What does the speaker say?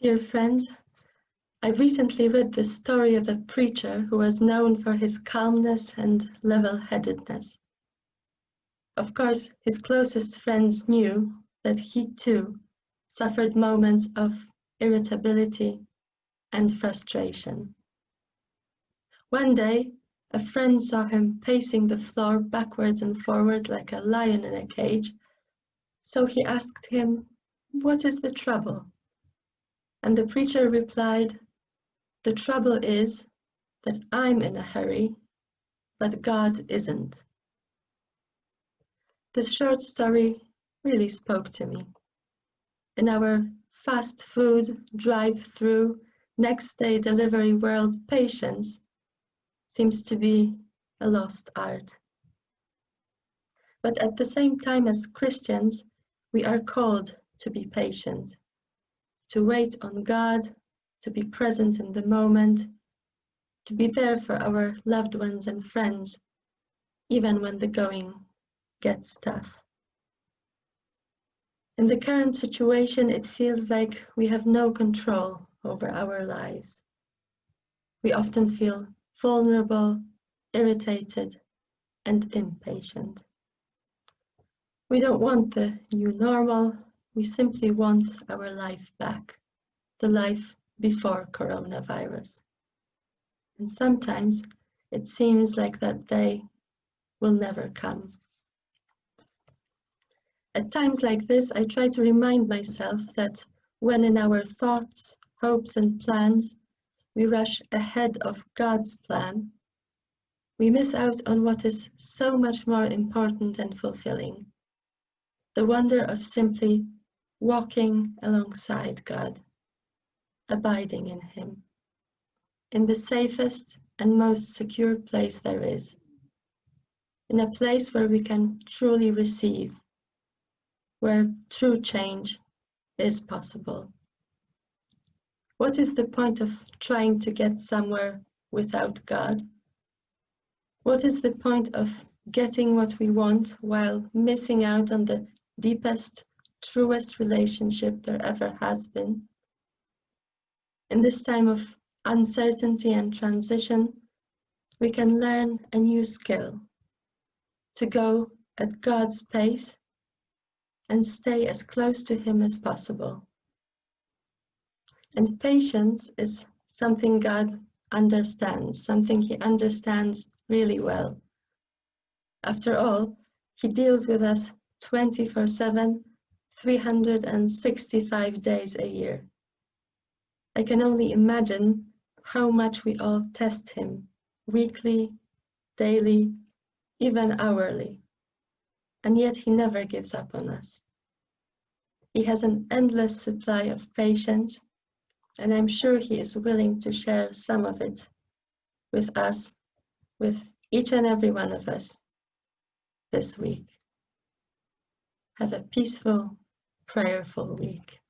Dear friends, I recently read the story of a preacher who was known for his calmness and level-headedness. Of course, his closest friends knew that he too suffered moments of irritability and frustration. One day, a friend saw him pacing the floor backwards and forwards like a lion in a cage, so he asked him, "What is the trouble?" And the preacher replied, "The trouble is that I'm in a hurry, but God isn't." This short story really spoke to me. In our fast food, drive-through, next-day delivery world, patience seems to be a lost art. But at the same time, as Christians, we are called to be patient, to wait on God, to be present in the moment, to be there for our loved ones and friends, even when the going gets tough. In the current situation, it feels like we have no control over our lives. We often feel vulnerable, irritated, and impatient. We don't want the new normal, we simply want our life back, the life before coronavirus. And sometimes it seems like that day will never come. At times like this, I try to remind myself that when in our thoughts, hopes, and plans, we rush ahead of God's plan, we miss out on what is so much more important and fulfilling. The wonder of simply walking alongside God, abiding in Him, in the safest and most secure place there is, in a place where we can truly receive, where true change is possible. What is the point of trying to get somewhere without God? What is the point of getting what we want while missing out on the deepest, truest relationship there ever has been? In this time of uncertainty and transition, we can learn a new skill, to go at God's pace and stay as close to Him as possible. And patience is something God understands, something He understands really well. After all, He deals with us 24/7, 365 days a year. I can only imagine how much we all test Him, weekly, daily, even hourly. And yet He never gives up on us. He has an endless supply of patience, and I'm sure He is willing to share some of it with us, with each and every one of us this week. Have a peaceful, prayerful week.